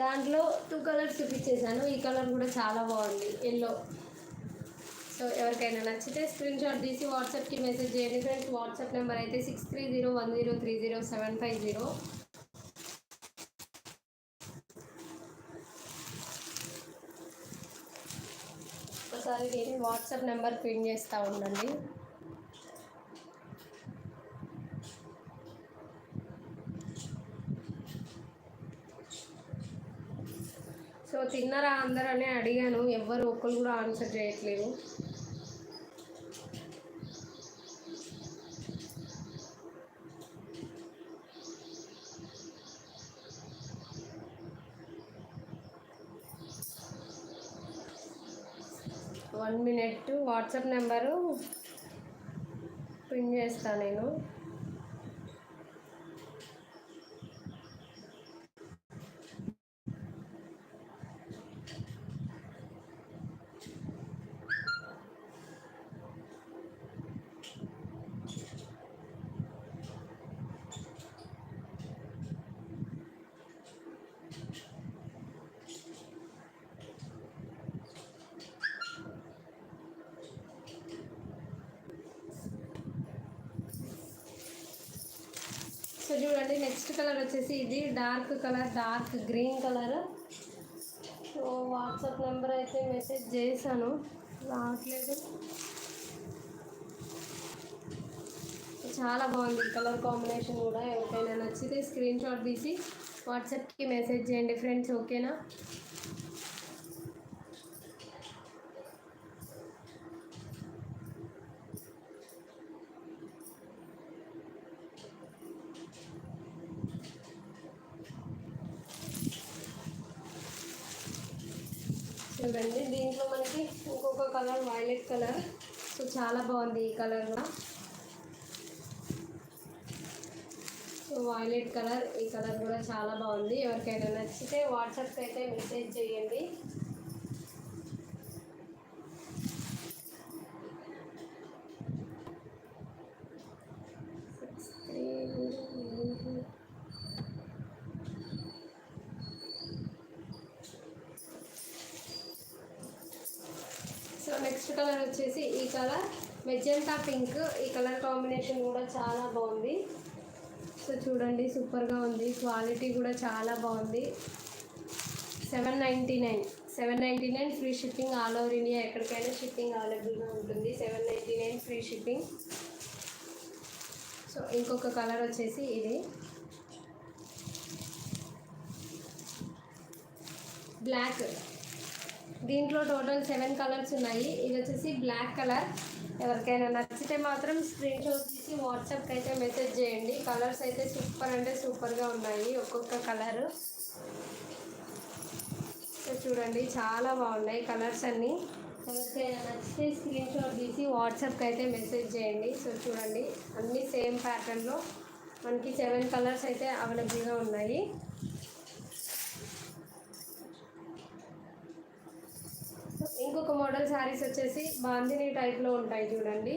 దాంట్లో 2 కలర్స్ చూపించేశాను. ఈ కలర్ కూడా చాలా బాగుంది, ఎల్లో. సో ఎవరికైనా నచ్చితే స్క్రీన్ షాట్ తీసి వాట్సాప్కి మెసేజ్ చేయండి ఫ్రెండ్స్. వాట్సాప్ నెంబర్ అయితే 6301030750. ఒకసారి నేను వాట్సాప్ నెంబర్ పిన్ చేస్తూ ఉండండి. సో తిన్నారా అందరనే అడిగాను, ఎవ్వరు ఒక్కరు కూడా ఆన్సర్ చేయట్లేదు. One minute, WhatsApp number pin చేస్తాను నేను. సో చూడండి, నెక్స్ట్ కలర్ వచ్చేసి ఇది dark colour, dark green colour. So WhatsApp number అయితే మెసేజ్ చేశాను, రావట్లేదు. చాలా బాగుంది ఈ కలర్ కాంబినేషన్ కూడా. ఎవరికైనా నచ్చితే స్క్రీన్ షాట్ తీసి వాట్సాప్కి మెసేజ్ చేయండి ఫ్రెండ్స్, ఓకేనా? చూడండి, దీంట్లో మనకి ఇంకొక కలర్ వైలెట్ కలర్. సో చాలా బాగుంది ఈ కలర్ కూడా. సో వైలెట్ కలర్, ఈ కలర్ కూడా చాలా బాగుంది. ఎవరికైనా నచ్చితే వాట్సాప్కి అయితే మెసేజ్ చేయండి. సో నెక్స్ట్ కలర్ వచ్చేసి ఈ కలర్ మెజెంటా పింక్. ఈ కలర్ కాంబినేషన్ కూడా చాలా బాగుంది. సో చూడండి, సూపర్గా ఉంది, క్వాలిటీ కూడా చాలా బాగుంది. 799 free shipping, all over India ఎక్కడికైనా షిప్పింగ్ అవైలబుల్గా ఉంటుంది. 799 ఫ్రీ షిప్పింగ్. సో ఇంకొక కలర్ వచ్చేసి ఇది బ్లాక్. దీంట్లో టోటల్ 7 కలర్స్ ఉన్నాయి. ఇది వచ్చేసి బ్లాక్ కలర్. ఎవరికైనా నచ్చితే మాత్రం స్క్రీన్ షాట్ తీసి వాట్సాప్కి అయితే మెసేజ్ చేయండి. కలర్స్ అయితే సూపర్ అంటే సూపర్గా ఉన్నాయి ఒక్కొక్క కలర్. సో చూడండి, చాలా బాగున్నాయి కలర్స్ అన్నీ. ఎవరికైనా నచ్చితే స్క్రీన్ షాట్ తీసి వాట్సాప్కి అయితే మెసేజ్ చేయండి. సో చూడండి, అన్నీ సేమ్ ప్యాటర్న్లో మనకి 7 కలర్స్ అయితే అవైలబుల్గా ఉన్నాయి. ఇంకొక మోడల్ శారీస్ వచ్చేసి బాందిని టైప్లో ఉంటాయి చూడండి.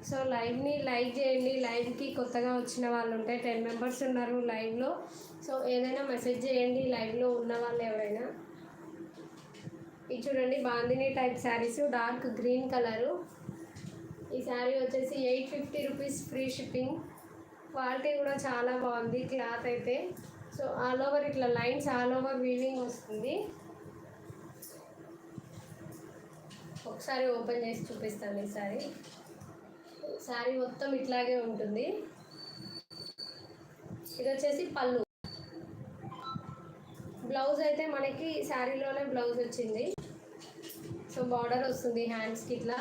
సో లైవ్ని లైక్ చేయండి. లైవ్కి కొత్తగా వచ్చిన వాళ్ళు ఉంటే 10 మెంబర్స్ ఉన్నారు లైవ్లో. సో ఏదైనా మెసేజ్ చేయండి లైవ్లో ఉన్న వాళ్ళు ఎవరైనా. ఇది చూడండి, bandhani type saris, dark green colour. ఈ శారీ వచ్చేసి 850 రూపీస్ ఫ్రీ షిప్పింగ్. క్వాలిటీ కూడా చాలా బాగుంది క్లాత్ అయితే. సో ఆల్ ఓవర్ ఇట్లా లైన్స్ ఆల్ ఓవర్ వీవింగ్ వస్తుంది. ఒకసారి ఓపెన్ చేసి చూపిస్తాను. ఈ శారీ మొత్తం ఇట్లాగే ఉంటుంది. ఇది వచ్చేసి పళ్ళు. బ్లౌజ్ అయితే మనకి శారీలోనే బ్లౌజ్ వచ్చింది. సో బార్డర్ వస్తుంది హ్యాండ్స్కి ఇట్లా.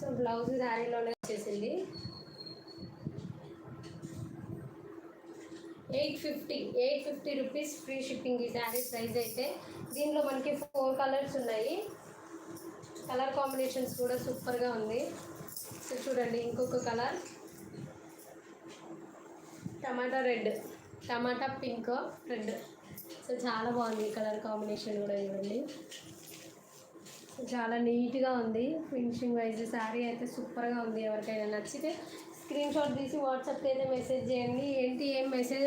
సో బ్లౌజ్ శారీలోనే వచ్చేసింది. 850 రూపీస్ ఫ్రీ షిప్పింగ్ ఈ శారీ ప్రైస్ అయితే. దీనిలో మనకి 4 కలర్స్ ఉన్నాయి. కలర్ కాంబినేషన్స్ కూడా సూపర్గా ఉంది. సో చూడండి, ఇంకొక కలర్ టమాటా రెడ్, టమాటా పింక్ రెడ్. సో చాలా బాగుంది ఈ కలర్ కాంబినేషన్ కూడా చూడండి. చాలా నీట్గా ఉంది ఫినిషింగ్ వైజ్. శారీ అయితే సూపర్గా ఉంది. ఎవరికైనా నచ్చితే స్క్రీన్ షాట్ తీసి వాట్సాప్కి అయితే మెసేజ్ చేయండి. ఏం మెసేజ్